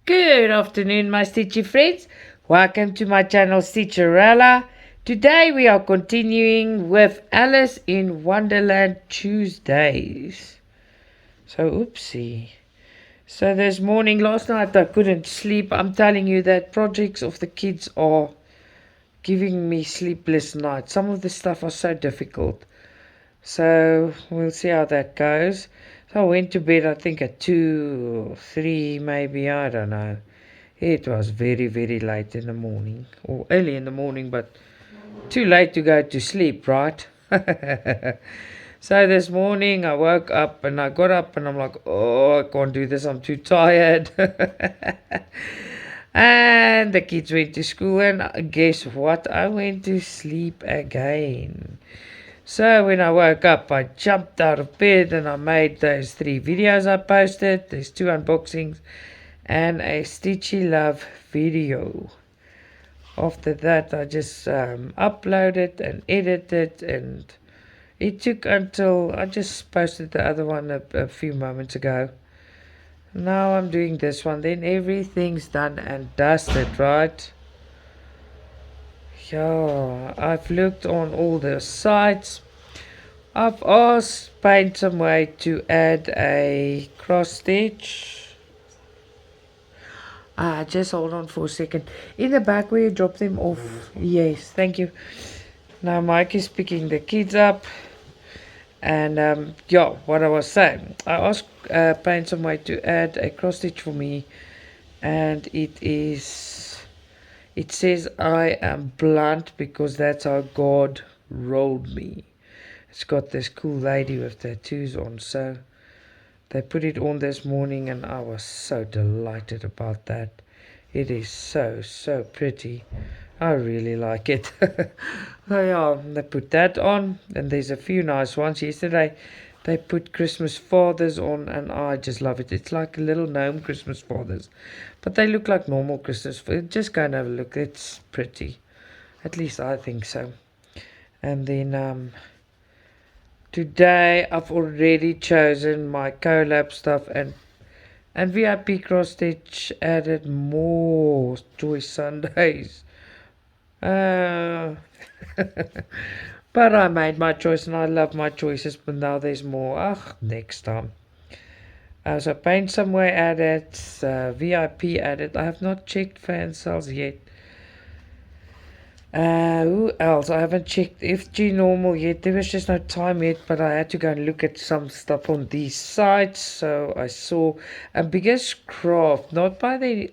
Good afternoon, my Stitchy friends. Welcome to my channel, Stitcha-Rella. Today we are continuing with Alice in Wonderland Tuesdays. So, oopsie. So this morning, last night I couldn't sleep. I'm telling you that projects of the kids are giving me sleepless nights. Some of the stuff are so difficult. So we'll see how that goes. So I went to bed, I think at 2 or 3 maybe, I don't know. It was very, very late in the morning, or early in the morning, but too late to go to sleep, right? So this morning I woke up and I got up and I'm like, oh, I can't do this, I'm too tired. And the kids went to school, and guess what? I went to sleep again. So when I woke up, I jumped out of bed and I made those 3 videos I posted. There's 2 unboxings and a Stitchy Love video. After that, I just uploaded and edited, and it took until I just posted the other one a few moments ago. Now I'm doing this one, then everything's done and dusted, right? Yeah, I've looked on all the sites. I've asked Paint some way to add a cross stitch. Just hold on for a second. In the back where you drop them off. Yes, thank you. Now Mike is picking the kids up. And yeah, what I was saying. I asked Paint some way to add a cross stitch for me. And it says I am blunt because that's how God rolled me. It's got this cool lady with tattoos on, so they put it on this morning and I was so delighted about that. It is so pretty. I really like it. Oh yeah, they put that on, and there's a few nice ones. Yesterday they put Christmas fathers on and I just love it. It's like a little gnome Christmas fathers, but they look like normal Christmas fathers. Just go and have a look. It's pretty. At least I think so. And then today I've already chosen my collab stuff, and VIP cross stitch added more Joy Sundays. Uh, but I made my choice and I love my choices, but now there's more. Next time. So Paint Somewhere added, VIP added. I have not checked FANSELLS yet. Who else? I haven't checked FGNORMAL yet. There was just no time yet, but I had to go and look at some stuff on these sites. So I saw a BIGGESTCRAFT, not by the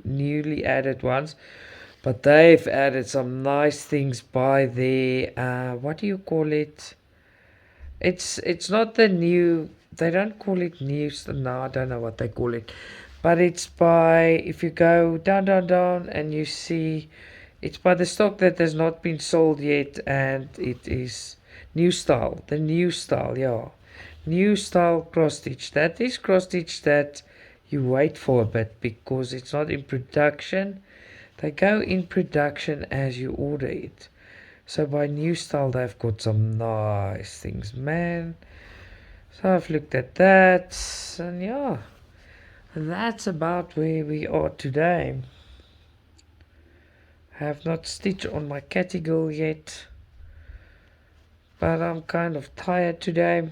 newly added ones, but they've added some nice things by their what do you call it? It's not the new. They don't call it new. No, I don't know what they call it, but it's by, if you go down, and you see. It's by the stock that has not been sold yet, and it is new style. The new style, yeah. New style cross stitch. That is cross stitch that you wait for a bit because it's not in production. They go in production as you order it. So by new style, they've got some nice things, man. So I've looked at that, and yeah, that's about where we are today. Have not stitched on my catty-girl yet, but I'm kind of tired today.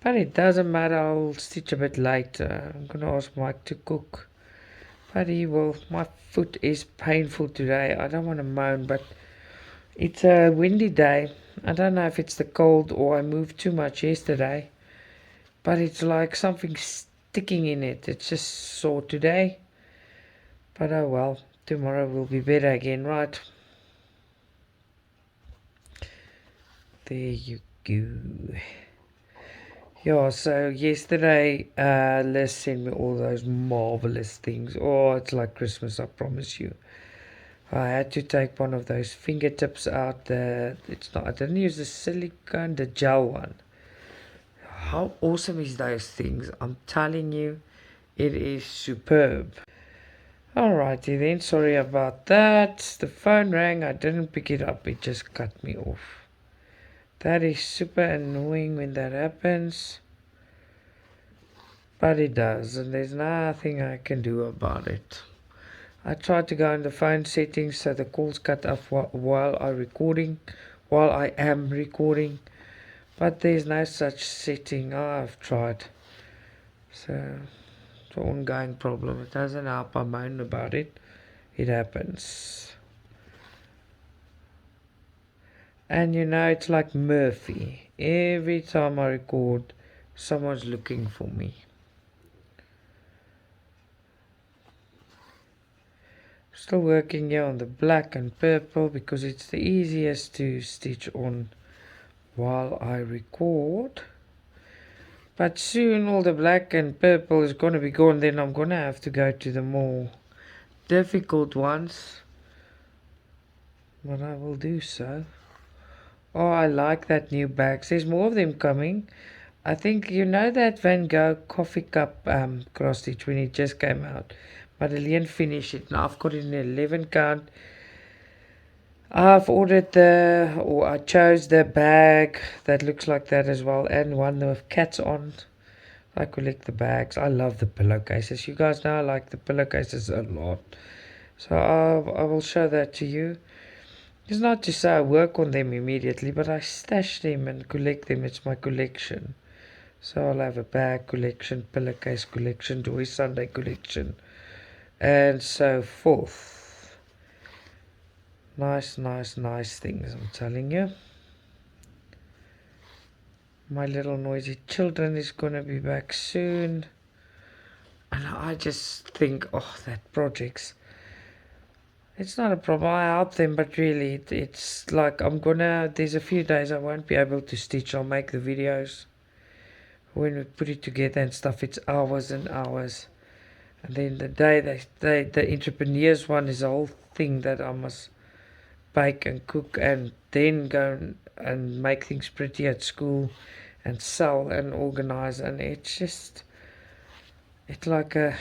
But it doesn't matter, I'll stitch a bit later. I'm gonna ask Mike to cook, but he will. My foot is painful today. I don't want to moan, but it's a windy day. I don't know if it's the cold or I moved too much yesterday, but it's like something sticking in it. It's just sore today, but oh well. Tomorrow will be better again, right? There you go. Yeah, so yesterday Liz sent me all those marvelous things. Oh, it's like Christmas, I promise you. I had to take one of those fingertips out. It's not. I didn't use the silicone, the gel one. How awesome is those things? I'm telling you, it is superb. Alrighty then, sorry about that. The phone rang, I didn't pick it up, it just cut me off. That is super annoying when that happens. But it does, and there's nothing I can do about it. I tried to go in the phone settings so the calls cut off while I am recording, but there's no such setting. I've tried, so it's an ongoing problem. It doesn't help I moan about it. It happens. And you know, it's like Murphy. Every time I record, someone's looking for me. Still working here on the black and purple because it's the easiest to stitch on while I record. But soon all the black and purple is going to be gone. Then I'm going to have to go to the more difficult ones. But I will do so. Oh, I like that new bags. There's more of them coming. I think you know that Van Gogh coffee cup cross stitch when it just came out. Madeleine finished it. Now I've got it in 11 count. I've ordered I chose the bag that looks like that as well, and one with cats on. I collect the bags. I love the pillowcases. You guys know I like the pillowcases a lot. So I will show that to you. It's not to say I work on them immediately, but I stash them and collect them. It's my collection. So I'll have a bag collection, pillowcase collection, Joy Sunday collection, and so forth. Nice things, I'm telling you. My little noisy children is gonna be back soon. And I just think, oh, that project's... It's not a problem, I help them, but really, it's like there's a few days I won't be able to stitch. I'll make the videos. When we put it together and stuff, it's hours and hours. And then the day the entrepreneurs one is a whole thing that I must bake and cook and then go and make things pretty at school and sell and organize, and it's like a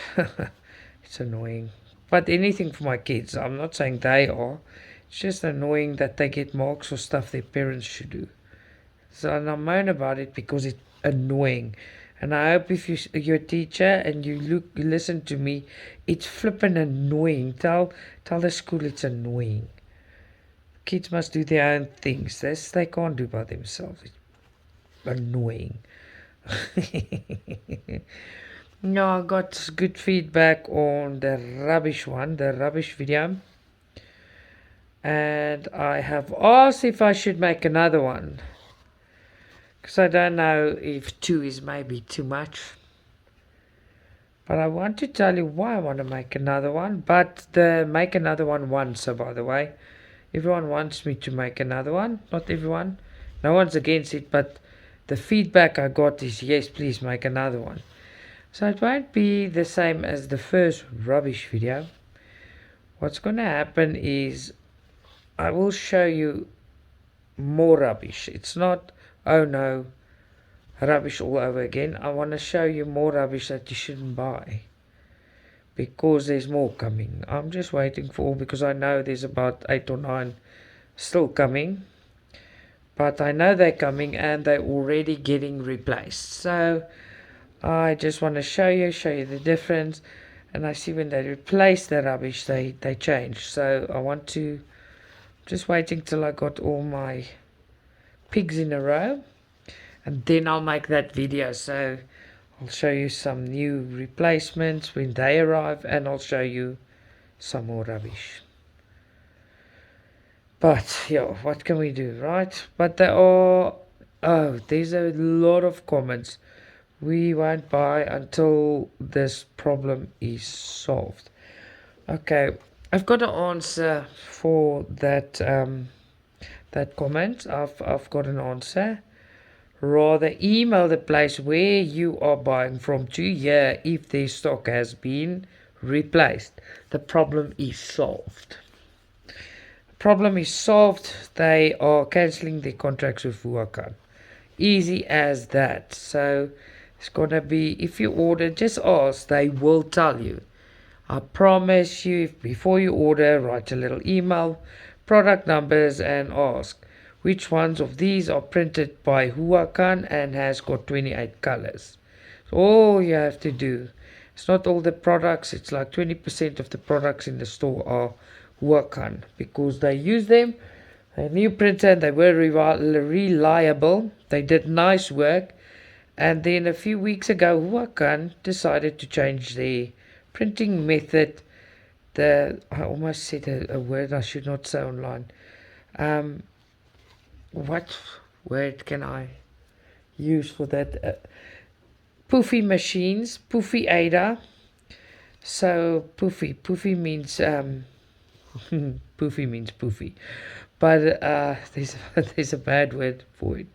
it's annoying. But anything for my kids, I'm not saying they are, it's just annoying that they get marks for stuff their parents should do. So and I moan about it because it's annoying. And I hope if you're a teacher and you listen to me, it's flippin' annoying. Tell the school it's annoying. Kids must do their own things. This they can't do by themselves. It's annoying. No, I got good feedback on the rubbish video. And I have asked if I should make another one. Because I don't know if 2 is maybe too much. But I want to tell you why I want to make another one. But the make another one once, so by the way. Everyone wants me to make another one. Not everyone. No one's against it, but the feedback I got is, yes, please make another one. So it won't be the same as the first rubbish video. What's going to happen is I will show you more rubbish. It's not, oh no, rubbish all over again. I want to show you more rubbish that you shouldn't buy. Because there's more coming. I'm just waiting for all, because I know there's about 8 or 9 still coming. But I know they're coming and they're already getting replaced. So I just want to show you the difference. And I see when they replace the rubbish, they change. So I want to, just waiting till I got all my pigs in a row. And then I'll make that video. So I'll show you some new replacements when they arrive. And I'll show you some more rubbish. But yeah, what can we do, right? But there are, there's a lot of comments. We won't buy until this problem is solved. Okay, I've got an answer for that that comment. I've got an answer. Rather email the place where you are buying from to hear if their stock has been replaced. The problem is solved. Problem is solved. They are cancelling their contracts with Vuakan. Easy as that. So it's gonna be, if you order, just ask, they will tell you. I promise you, before you order, write a little email, product numbers, and ask which ones of these are printed by Vuakan and has got 28 colors. all you have to do. It's not all the products, it's like 20% of the products in the store are work on because they use them. A new printer and they were reliable. They did nice work. And then a few weeks ago, Wakan decided to change their printing method. I almost said a word I should not say online. What word can I use for that? Poofy machines, Poofy Ada. So poofy means poofy means poofy, but there's a bad word for it,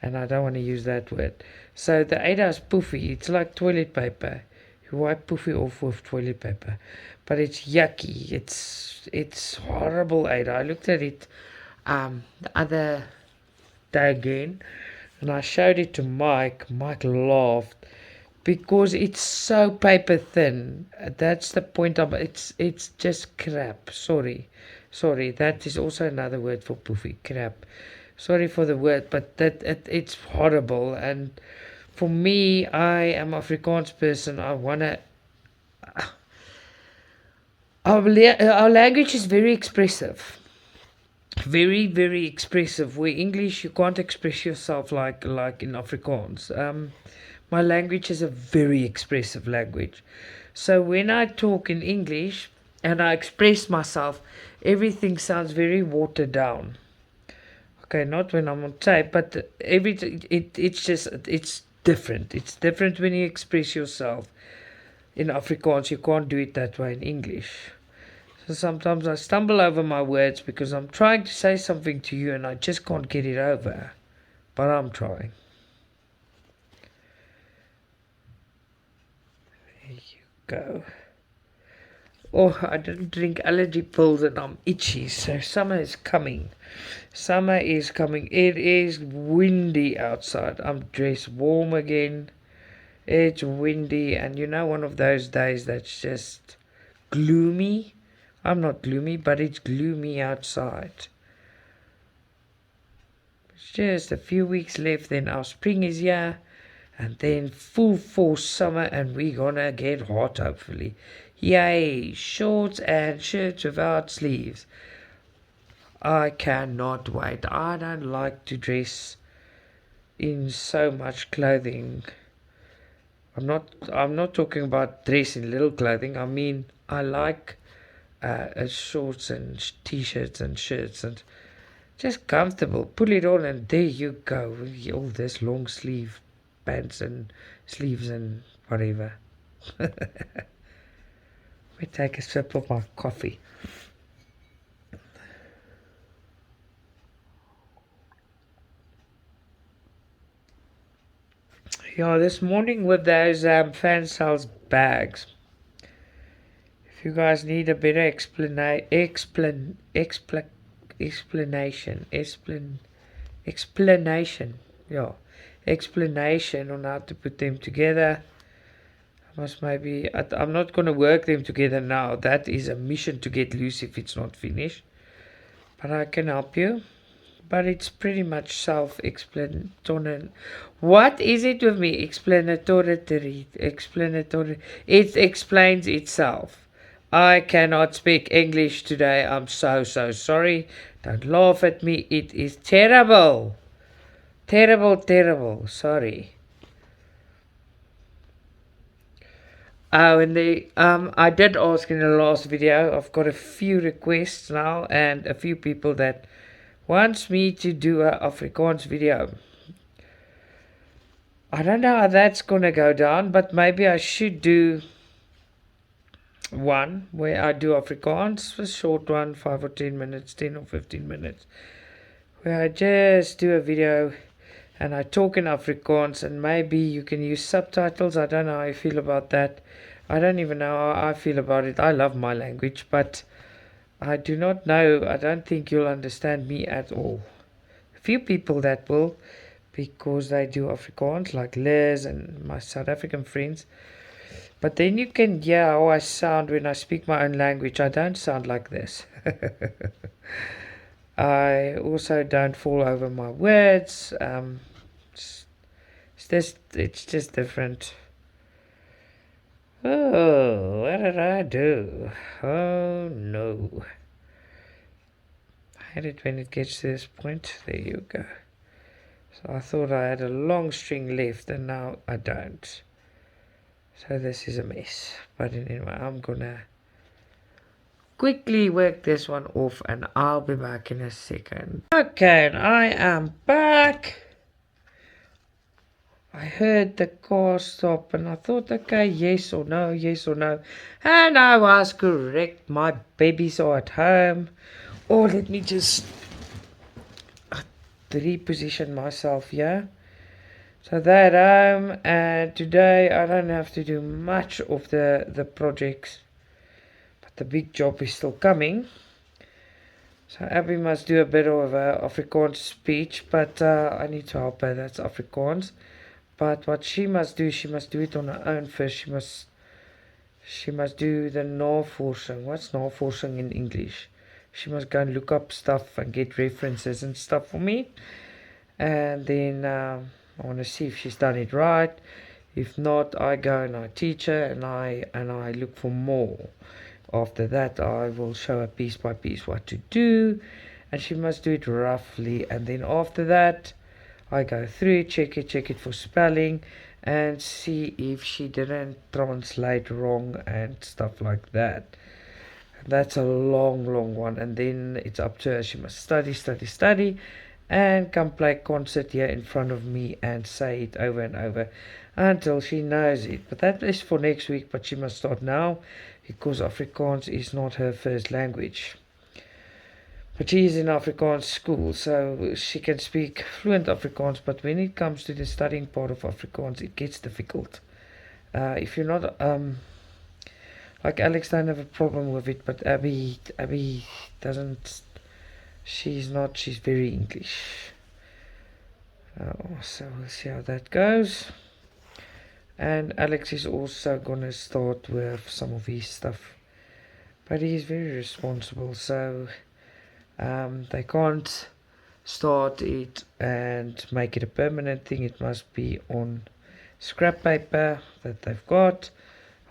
and I don't want to use that word. So the Ada is poofy. It's like toilet paper. You wipe poofy off with toilet paper, but it's yucky. It's horrible, Ada. I looked at it the other day again, and I showed it to Mike. Mike laughed because it's so paper thin. That's the point of it's just crap. Sorry, that is also another word for poofy, crap. Sorry for the word, but it's horrible. And for me, I am Afrikaans person. I wanna our language is very expressive, very expressive. Where English you can't express yourself like in Afrikaans. My language is a very expressive language. So when I talk in English and I express myself, everything sounds very watered down. Okay, not when I'm on tape, but it's different. It's different when you express yourself in Afrikaans. You can't do it that way in English. So sometimes I stumble over my words because I'm trying to say something to you and I just can't get it over. But I'm trying. There you go. Oh, I didn't drink allergy pills and I'm itchy. So summer is coming. Summer is coming. It is windy outside. I'm dressed warm again. It's windy, and one of those days that's just gloomy. I'm not gloomy, but it's gloomy outside. It's just a few weeks left, then our spring is here, and then full force summer, and we're gonna get hot, hopefully. Yay! Shorts and shirts without sleeves. I cannot wait. I don't like to dress in so much clothing. I'm not talking about dress in little clothing. I mean, I like shorts and t-shirts and shirts and just comfortable. Pull it on and there you go. All this long sleeve pants and sleeves and whatever. Let me take a sip of my coffee. Yeah, this morning with those FANSELLS bags. If you guys need a better explanation, yeah, explanation on how to put them together. I'm not going to work them together now. That is a mission to get loose if it's not finished. But I can help you. But it's pretty much self-explanatory. What is it with me? Explanatory. It explains itself. I cannot speak English today. I'm so sorry. Don't laugh at me. It is terrible. Terrible. Sorry. Oh, and I did ask in the last video. I've got a few requests now and a few people that wants me to do a Afrikaans video. I don't know how that's gonna go down, but maybe I should do one where I do Afrikaans, a short one, 5 or 10 minutes, 10 or 15 minutes, where I just do a video and I talk in Afrikaans, and maybe you can use subtitles. I don't know how I feel about that. I don't even know how I feel about it. I love my language, but I do not know. I don't think you'll understand me at all. A few people that will, because they do Afrikaans, like Liz and my South African friends. But then you can hear how I sound when I speak my own language. I don't sound like this. I also don't fall over my words. It's just different. Oh, what did I do? Oh no. I hate it when it gets to this point. There you go. So I thought I had a long string left and now I don't. So this is a mess. But anyway, I'm gonna quickly work this one off and I'll be back in a second. Okay, and I am back. I heard the car stop and I thought, okay, yes or no, yes or no. And I was correct. My babies are at home. Or let me just reposition myself here. So they're at home and today I don't have to do much of the projects. But the big job is still coming. So Abby must do a bit of Afrikaans speech, but I need to help her. That's Afrikaans. But what she must do it on her own first. She must do the navorsing. What's navorsing in English? She must go and look up stuff and get references and stuff for me. And then I want to see if she's done it right. If not, I go and I teach her and I look for more. After that, I will show her piece by piece what to do, and she must do it roughly. And then after that, I go through it, check it for spelling, and see if she didn't translate wrong and stuff like that. That's a long one, and then it's up to her. She must study, and come play concert here in front of me and say it over and over until she knows it. But that is for next week, but she must start now because Afrikaans is not her first language. But she is in Afrikaans school, so she can speak fluent Afrikaans, but when it comes to the studying part of Afrikaans, it gets difficult. If you're not, like Alex don't have a problem with it, but Abby doesn't, she's very English. So we'll see how that goes. And Alex is also gonna start with some of his stuff, but he's very responsible, so they can't start it and make it a permanent thing. It must be on scrap paper that they've got.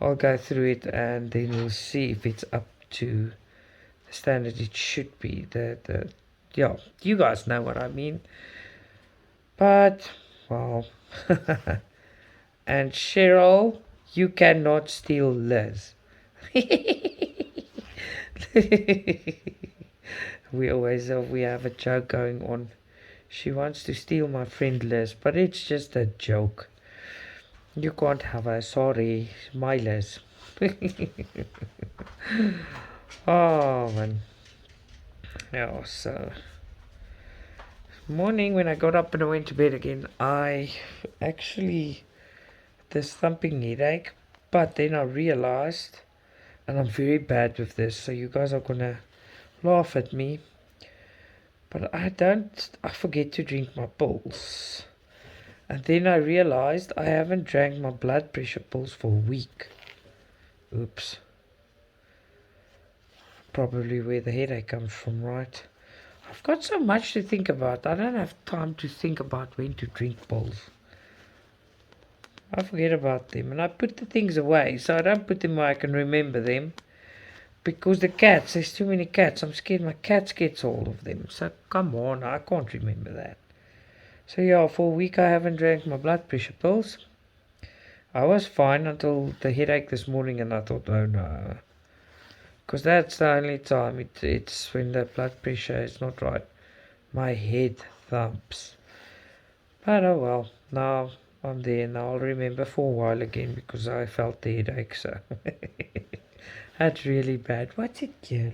I'll go through it and then we'll see if it's up to the standard it should be. Yeah, you guys know what I mean. But well, and Cheryl, you cannot steal Liz. We have a joke going on. She wants to steal my friend Liz, but it's just a joke. You can't have her. Sorry, my Liz. Oh man. Yeah, so morning when I got up and I went to bed again, I actually this thumping headache, but then I realized, and I'm very bad with this, so you guys are gonna laugh at me, but I forget to drink my pills. And then I realized I haven't drank my blood pressure pills for a week. Oops. Probably where the headache comes from, right? I've got so much to think about. I don't have time to think about when to drink pills. I forget about them and I put the things away, so I don't put them where I can remember them. Because there's too many cats. I'm scared my cats gets hold of them. So come on, I can't remember that. So yeah, for a week I haven't drank my blood pressure pills. I was fine until the headache this morning and I thought, oh no. Because that's the only time it's when the blood pressure is not right. My head thumps. But oh well, now I'm there. Now I'll remember for a while again because I felt the headache. So that's really bad. What's it, girl?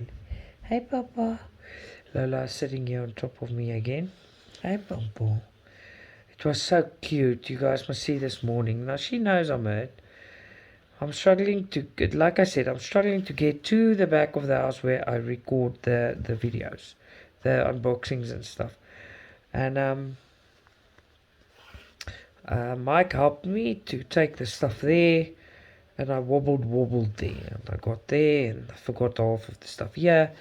Hey, Papa. Lola's sitting here on top of me again. Hey, Papa. It was so cute. You guys must see this morning. Now she knows I'm hurt. I'm struggling to get, like I said, I'm struggling to get to the back of the house where I record the videos, the unboxings and stuff. And Mike helped me to take the stuff there, and I wobbled there, and I got there, and I forgot half of the stuff here,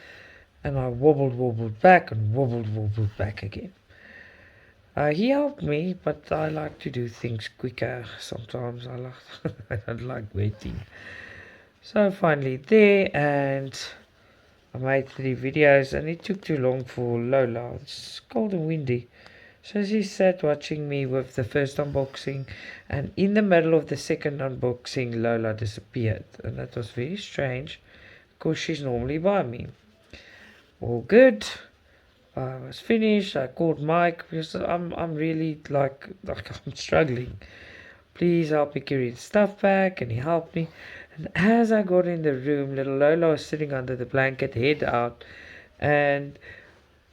and I wobbled back, and wobbled back again. He helped me, but I like to do things quicker. Sometimes I don't like waiting. So finally there, and I made 3 videos, and it took too long for Lola. It's cold and windy. So she sat watching me with the first unboxing, and in the middle of the second unboxing, Lola disappeared. And that was very strange, because she's normally by me. All good. I was finished. I called Mike because I'm really like I'm struggling. Please help me carry the stuff back, and he helped me. And as I got in the room, little Lola was sitting under the blanket, head out, and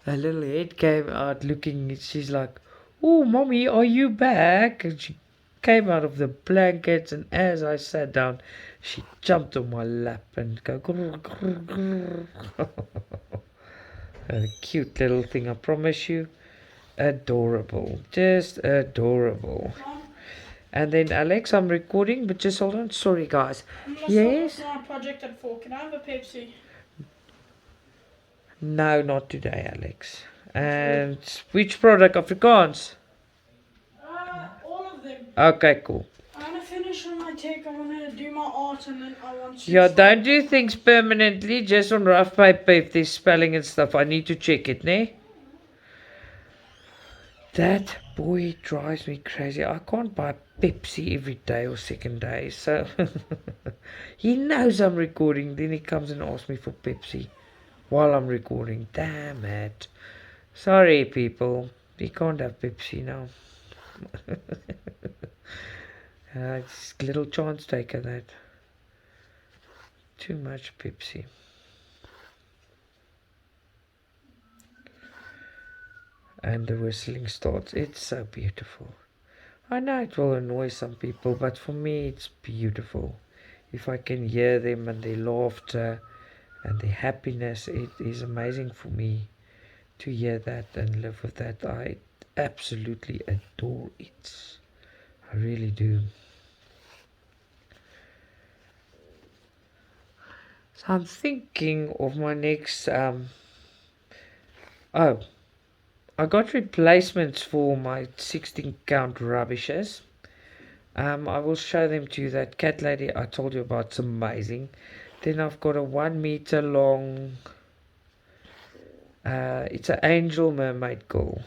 her little head came out looking. She's like, "Oh, mommy, are you back?" And she came out of the blankets, and as I sat down, she jumped on my lap and go. Grrr, grrr, grrr. A cute little thing, I promise you. Adorable, just adorable. And then Alex, I'm recording, but just hold on. Sorry, guys. Yes. My project at 4. Can I have a Pepsi? No, not today, Alex. And which product? Afrikaans? All of them. Okay, cool. I want to finish on my tech. I want to do my art, and then I want to. Yeah, don't do things permanently, just on rough paper if there's spelling and stuff. I need to check it, ne? That boy drives me crazy. I can't buy Pepsi every day or second day, so he knows I'm recording. Then he comes and asks me for Pepsi while I'm recording. Damn it. Sorry, people. We can't have Pepsi now. It's little chance taker, that. Too much Pepsi. And the whistling starts. It's so beautiful. I know it will annoy some people, but for me it's beautiful. If I can hear them and their laughter and their happiness, it is amazing for me to hear that and live with that. I absolutely adore it. I really do. So I'm thinking of my next I got replacements for my 16 count rubbishes. I will show them to you. That cat lady I told you about, it's amazing. Then I've got a 1 meter long, it's an angel mermaid girl.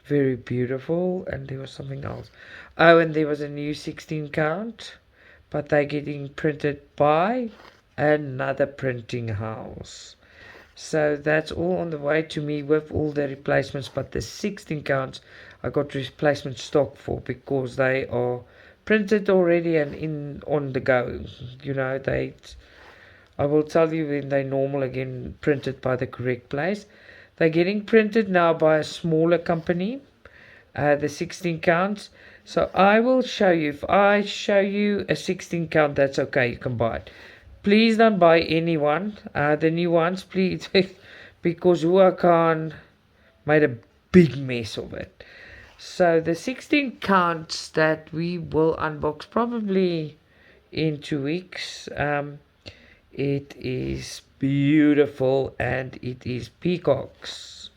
Very beautiful. And there was something else. Oh, and there was a new 16 count, but they're getting printed by another printing house. So that's all on the way to me with all the replacements, but the 16 counts I got replacement stock for because they are printed already and in on the go. You know, I will tell you when they normal again, printed by the correct place. They're getting printed now by a smaller company, the 16 counts. So I will show you. If I show you a 16 count, that's okay, you can buy it. Please don't buy any one, the new ones, please, because Huacan made a big mess of it. So the 16 counts that we will unbox probably in 2 weeks. It is beautiful and it is peacocks.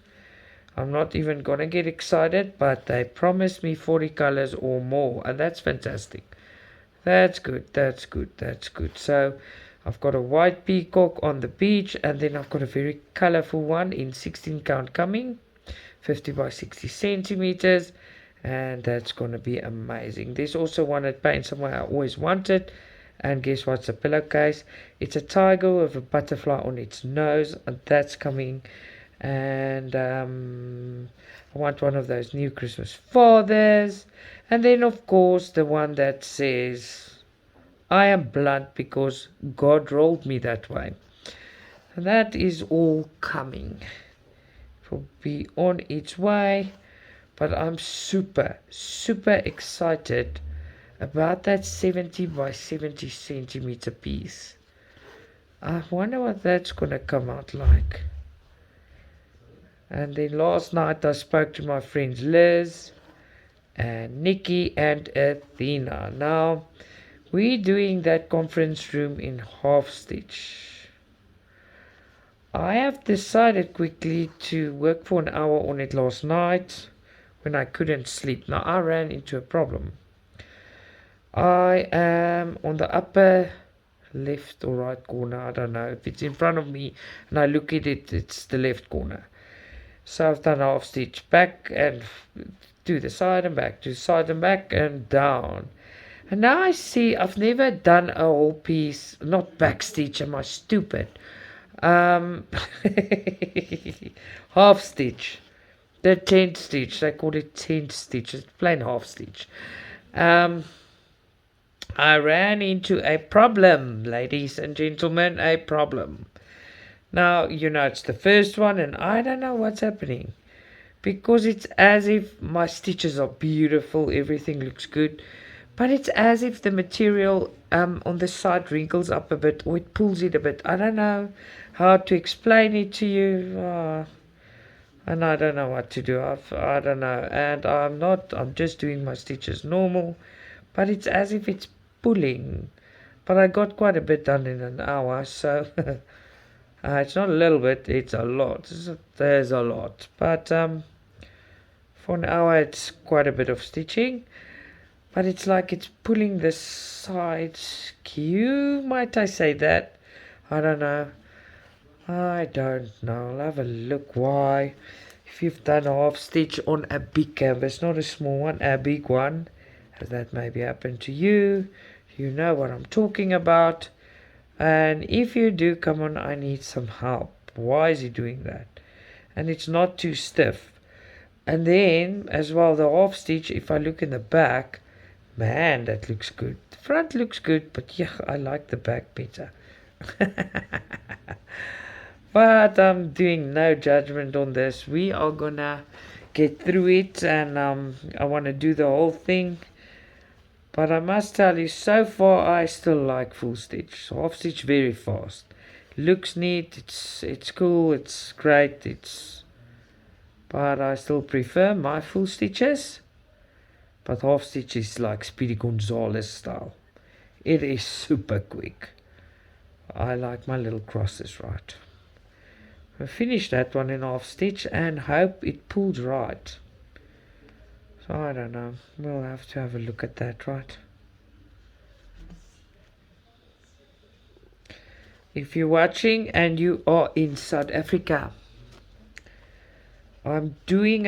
I'm not even gonna get excited, but they promised me 40 colors or more, and that's fantastic. That's good, that's good, that's good. So I've got a white peacock on the beach, and then I've got a very colorful one in 16 count coming, 50 by 60 centimeters, and that's going to be amazing. There's also one at Paint Somewhere I always wanted, and guess what's a pillowcase? It's a tiger with a butterfly on its nose, and that's coming. And I want one of those new Christmas fathers, and then of course the one that says I am blunt because God rolled me that way. And that is all coming. It will be on its way. But I'm super, super excited about that 70 by 70 centimeter piece. I wonder what that's going to come out like. And then last night I spoke to my friends Liz and Nikki and Athena. Now, we're doing that conference room in half stitch. I have decided quickly to work for an hour on it last night. when I couldn't sleep. Now I ran into a problem. I am on the upper left or right corner. I don't know if it's in front of me and I look at it, it's the left corner. So I've done half stitch back and to the side and back, to the side and back and down. And now I see I've never done a whole piece, not back stitch, am I stupid? Half stitch. The 10 stitch, they call it 10 stitch, it's plain half stitch. I ran into a problem, ladies and gentlemen, a problem. Now, it's the first one and I don't know what's happening. Because it's as if my stitches are beautiful, everything looks good. But it's as if the material on the side wrinkles up a bit or it pulls it a bit. I don't know how to explain it to you. And I don't know what to do. I don't know. And I'm just doing my stitches normal. But it's as if it's pulling. But I got quite a bit done in an hour. So it's not a little bit, it's a lot. There's a lot. But for an hour it's quite a bit of stitching. But it's like it's pulling the sides. Might I say that? I don't know. I don't know. I'll have a look why. If you've done a half stitch on a big canvas, not a small one, a big one, as that maybe happened to you, you know what I'm talking about. And if you do, come on, I need some help. Why is he doing that? And it's not too stiff. And then, as well, the half stitch, if I look in the back, man, that looks good. The front looks good, but yeah, I like the back better. But I'm doing no judgment on this. We are gonna get through it, and I want to do the whole thing. But I must tell you, so far I still like full stitch. So half stitch very fast. Looks neat, it's cool, it's great, but I still prefer my full stitches. But half stitch is like Speedy Gonzales style. It is super quick. I like my little crosses right. I finish that one in half stitch and hope it pulls right. So I don't know. We'll have to have a look at that, right? If you're watching and you are in South Africa, I'm doing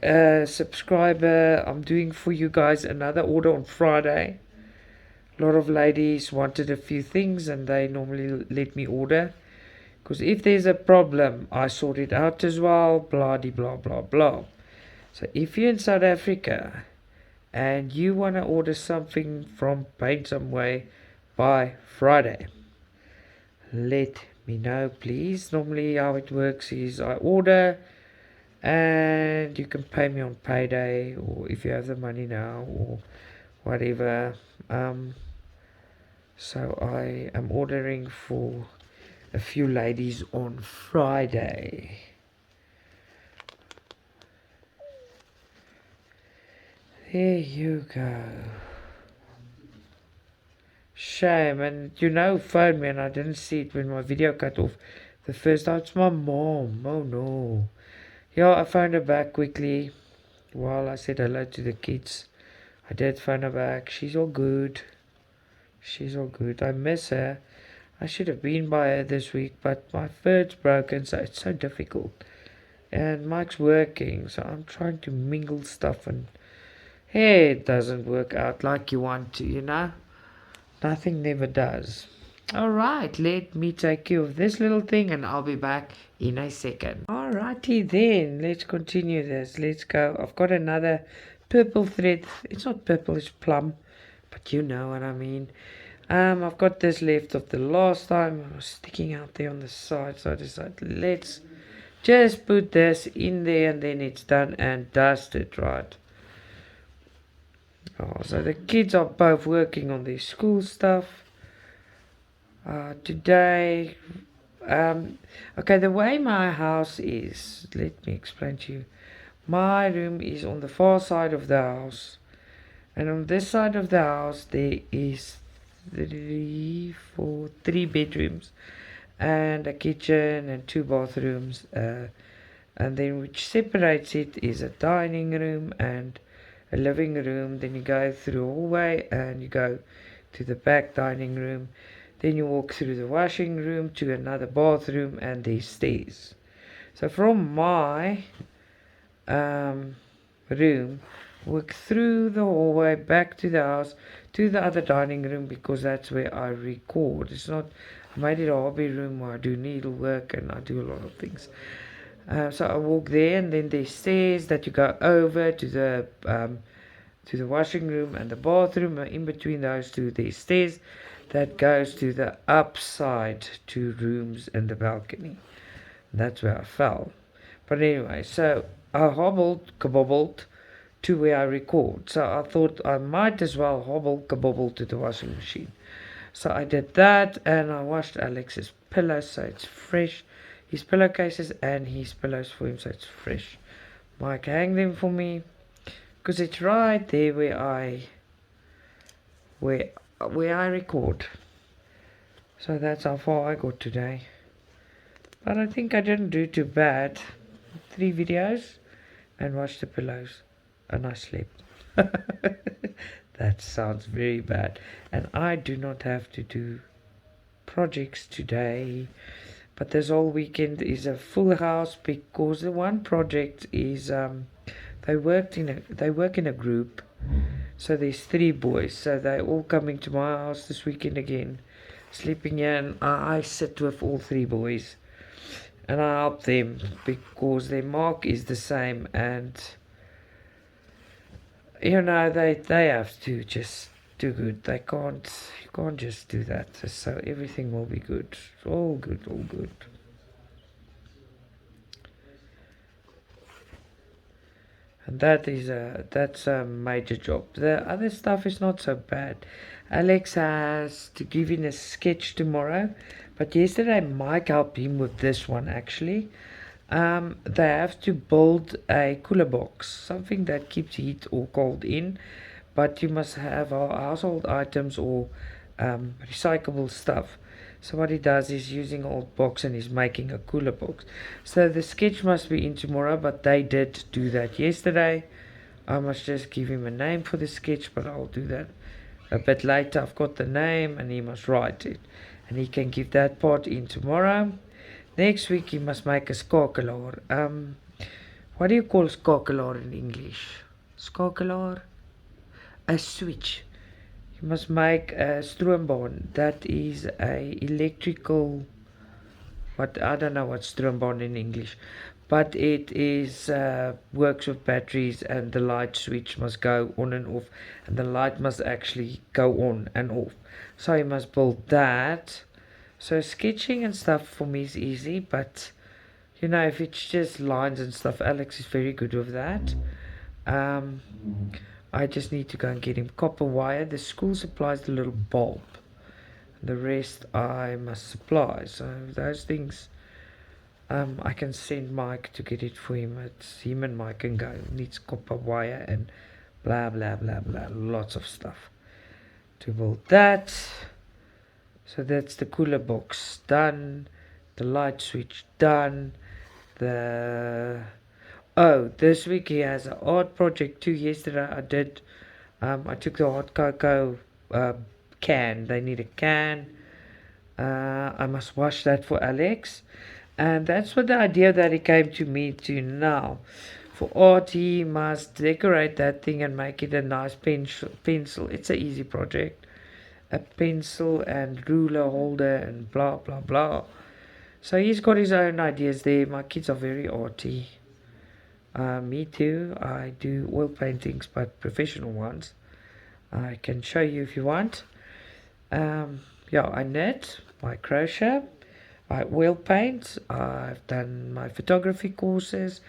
a subscriber. I'm doing for you guys another order on Friday. A lot of ladies wanted a few things and they normally let me order. Because if there's a problem, I sort it out as well. Blah, blah, blah, blah. So if you're in South Africa and you want to order something from Paint Some Way by Friday, let me know, please. Normally how it works is I order and you can pay me on payday, or if you have the money now, or whatever. So I am ordering for a few ladies on Friday. There you go. Shame, and phoned me and I didn't see it when my video cut off the first time. It's my mom. Oh no. Yeah, I phoned her back quickly while I said hello to the kids. I did phone her back. She's all good. She's all good. I miss her. I should have been by her this week, but my third's broken, so it's so difficult. And Mike's working, so I'm trying to mingle stuff, and hey, it doesn't work out like you want to, Nothing never does. Alright, let me take care of this little thing, and I'll be back in a second. Alrighty then, let's continue this. Let's go. I've got another purple thread. It's not purple, it's plum, but you know what I mean. I've got this left of the last time. I was sticking out there on the side, so I decided let's just put this in there and then it's done and dusted, right? Oh, so the kids are both working on their school stuff today. Okay, the way my house is, let me explain to you. My room is on the far side of the house, and on this side of the house there is three bedrooms and a kitchen and two bathrooms, and then which separates it is a dining room and a living room. Then you go through a hallway and you go to the back dining room. Then you walk through the washing room to another bathroom, and there's stairs. So from my room, walk through the hallway back to the house to the other dining room, because that's where I record. It's not, I made it a hobby room where I do needlework and I do a lot of things. So I walk there, and then there's stairs that you go over to the washing room and the bathroom. In between those two, there's stairs that goes to the upside two rooms and the balcony. That's where I fell. But anyway, so I hobbled, kabobbled to where I record. So I thought I might as well hobble, kabobble to the washing machine. So I did that, and I washed Alex's pillows so it's fresh. His pillowcases and his pillows for him so it's fresh. Mike hang them for me, because it's right there where I record. So that's how far I got today. But I think I didn't do too bad. 3 videos and washed the pillows, and I slept. That sounds very bad. And I do not have to do projects today. But this whole weekend is a full house, because the one project is they work in a group. So there's 3 boys. So they're all coming to my house this weekend again, sleeping here, and I sit with all 3 boys. And I help them because their mark is the same, and they have to just do good. You can't just do that. So everything will be good. All good, all good. And that's a major job. The other stuff is not so bad. Alex has to give in a sketch tomorrow, but yesterday Mike helped him with this one actually. They have to build a cooler box, something that keeps heat or cold in, but you must have household items or recyclable stuff. So what he does is using old box and he's making a cooler box. So the sketch must be in tomorrow, but they did do that yesterday. I must just give him a name for the sketch, but I'll do that a bit later. I've got the name and he must write it, and he can give that part in tomorrow. Next week he must make a skakelaar. What do you call skakelaar in English? Skakelaar? A switch. You must make a stroombaan. That is a electrical, what, I don't know what stroombaan in English, but it is works with batteries, and the light switch must go on and off, and the light must actually go on and off. So you must build that. So sketching and stuff for me is easy, but if it's just lines and stuff, Alex is very good with that. I just need to go and get him copper wire. The school supplies the little bulb. The rest I must supply. So those things I can send Mike to get it for him. It's him and Mike can go. Needs copper wire and blah blah blah blah. Lots of stuff to build that. So that's the cooler box done. The light switch done. This week he has an art project too. Yesterday I did. I took the hot cocoa can. They need a can. I must wash that for Alex, and that's what the idea that he came to me to now. For art, he must decorate that thing and make it a nice pencil. It's an easy project. A pencil and ruler holder and blah blah blah. So he's got his own ideas there. My kids are very arty. Me too. I do oil paintings, but professional ones. I can show you if you want. I knit, I crochet, I oil paint. I've done my photography courses.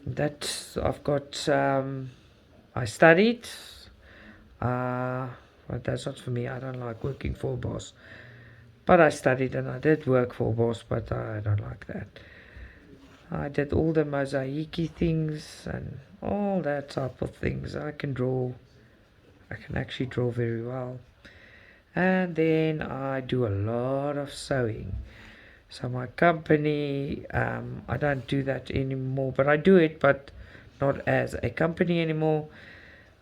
That I've got. I studied. But that's not for me. I don't like working for a boss. But I studied and I did work for a boss, but I don't like that. I did all the mosaic things and all that type of things. I can draw. I can actually draw very well. And then I do a lot of sewing. So my company, I don't do that anymore, but I do it, but not as a company anymore.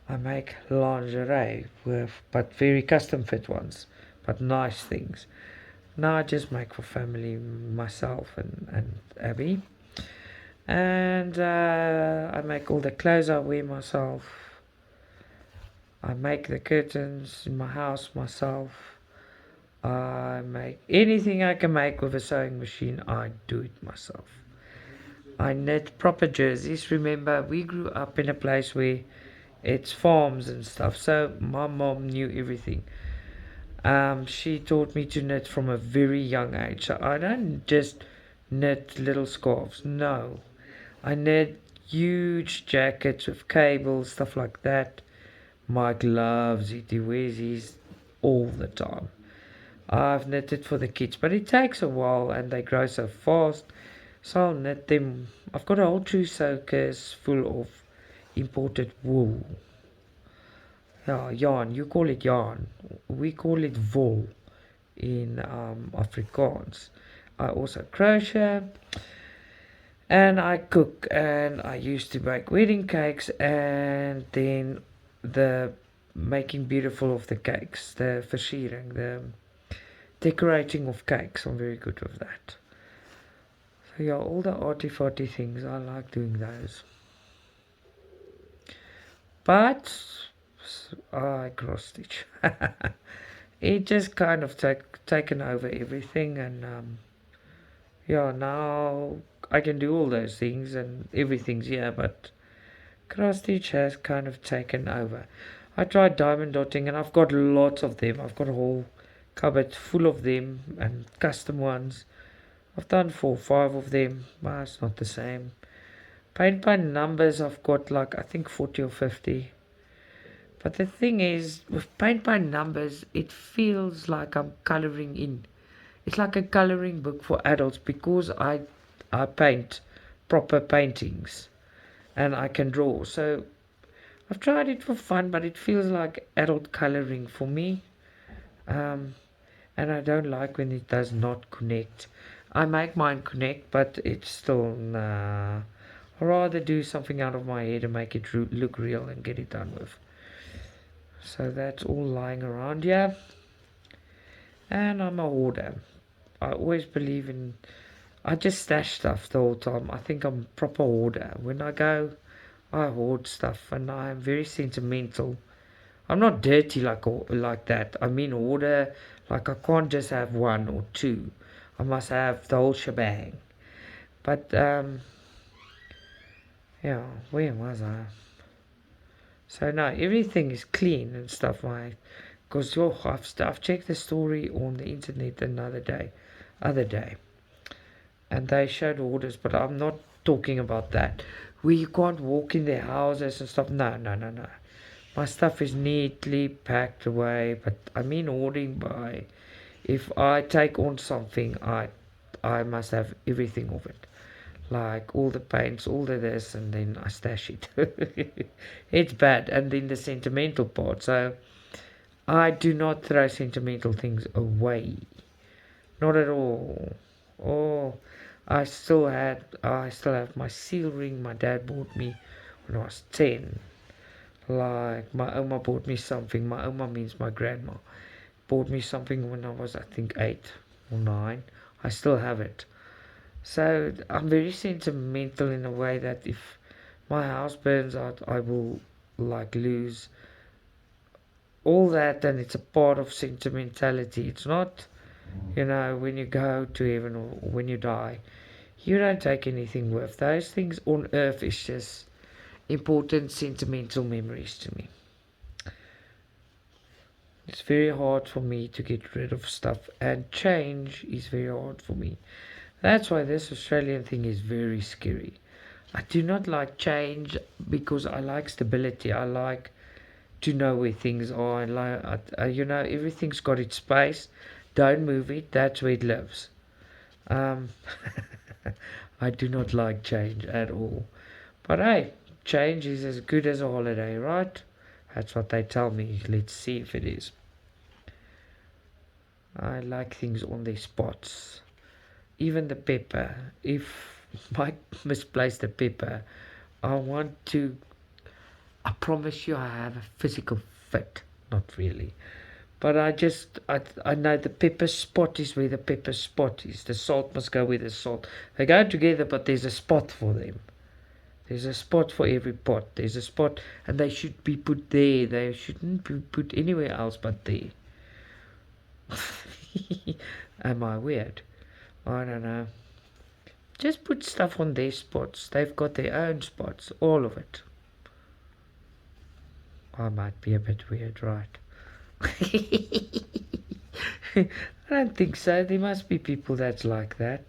I make lingerie but very custom fit ones, but nice things. Now I just make for family, myself and Abby. And I make all the clothes I wear myself. I make the curtains in my house myself. I make anything I can make with a sewing machine, I do it myself. I knit proper jerseys. Remember, we grew up in a place where it's farms and stuff, so my mom knew everything. She taught me to knit from a very young age. So I don't just knit little scarves. No, I knit huge jackets with cables, stuff like that. Mike loves it. He wears these all the time. I've knitted for the kids, but it takes a while and they grow so fast. So I'll knit them. I've got a whole tree soakers full of imported wool. Yeah, yarn. You call it yarn. We call it wool in Afrikaans. I also crochet and I cook, and I used to bake wedding cakes, and then the making beautiful of the cakes, the versiering, the decorating of cakes. I'm very good with that. So yeah, all the arty-farty things, I like doing those. But I cross stitch. It just kind of taken over everything, and yeah, now I can do all those things and everything's here, but cross stitch has kind of taken over. I tried diamond dotting and I've got lots of them. I've got a whole cupboard full of them and custom ones. I've done 4 or 5 of them, but it's not the same. Paint by numbers, I've got like I think 40 or 50. But the thing is, with paint by numbers, it feels like I'm coloring in. It's like a coloring book for adults because I paint proper paintings and I can draw. So I've tried it for fun, but it feels like adult coloring for me. And I don't like when it does not connect. I make mine connect, but it's still nah. I'd rather do something out of my head and make it look real and get it done with. So that's all lying around here. And I'm a hoarder. I always believe in. I just stash stuff the whole time. I think I'm a proper hoarder. When I go, I hoard stuff, and I'm very sentimental. I'm not dirty like that. I mean hoarder. Like I can't just have 1 or 2. I must have the whole shebang. But yeah, where was I? So now everything is clean and stuff like. Because I've checked the story on the internet other day, and they showed orders, but I'm not talking about that. Where you can't walk in their houses and stuff. No, no, no, no. My stuff is neatly packed away, but I mean ordering by. If I take on something, I must have everything of it. Like all the paints, all the this, and then I stash it. It's bad. And then the sentimental part. So I do not throw sentimental things away. Not at all. Oh, I still have my seal ring my dad bought me when I was 10. Like my Oma bought me something. My Oma means my grandma. Bought me something when I was I think 8 or 9. I still have it. So I'm very sentimental in a way that if my house burns out, I will like lose all that, and it's a part of sentimentality. It's not, when you go to heaven or when you die, you don't take anything with those things on earth. Is just important sentimental memories to me. It's very hard for me to get rid of stuff, and change is very hard for me. That's why this Australian thing is very scary. I do not like change because I like stability. I like to know where things are, and everything's got its space. Don't move it. That's where it lives. Um, I do not like change at all. But hey, change is as good as a holiday, right? That's what they tell me. Let's see if it is. I like things on their spots. even the pepper. If Mike misplaced the pepper, I want to. I promise you, I have a physical fit. Not really, but I know the pepper spot is where the pepper spot is. The salt must go where the salt. They go together, but there's a spot for them. There's a spot for every pot. There's a spot, and they should be put there. They shouldn't be put anywhere else but there. Am I weird? I don't know. Just put stuff on their spots. They've got their own spots. All of it. I might be a bit weird, right? I don't think so. There must be people that's like that.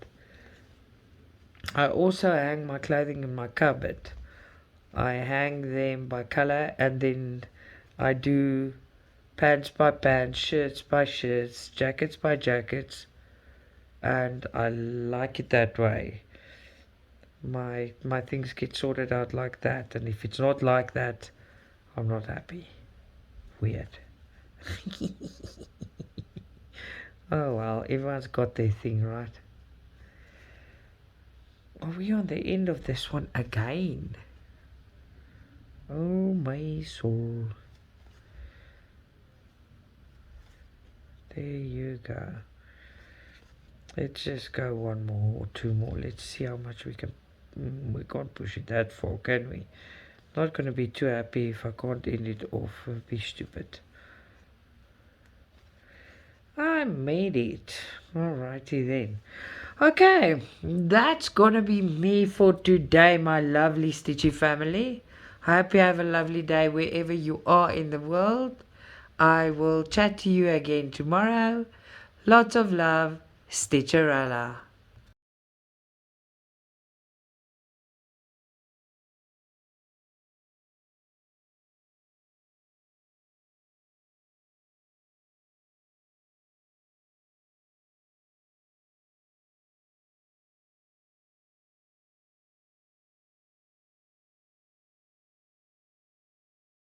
I also hang my clothing in my cupboard. I hang them by color, and then I do pants by pants, shirts by shirts, jackets by jackets, and I like it that way. My things get sorted out like that, and if it's not like that, I'm not happy. Weird. Oh well, everyone's got their thing, right? Are we on the end of this one again? Oh my soul. There you go. Let's just go one more or two more. Let's see how much we can. We can't push it that far, can we? Not gonna be too happy if I can't end it off. It'll be stupid. I made it. Alrighty then. Okay, that's gonna be me for today, my lovely Stitchy family. I hope you have a lovely day wherever you are in the world. I will chat to you again tomorrow. Lots of love, Stitcha-Rella.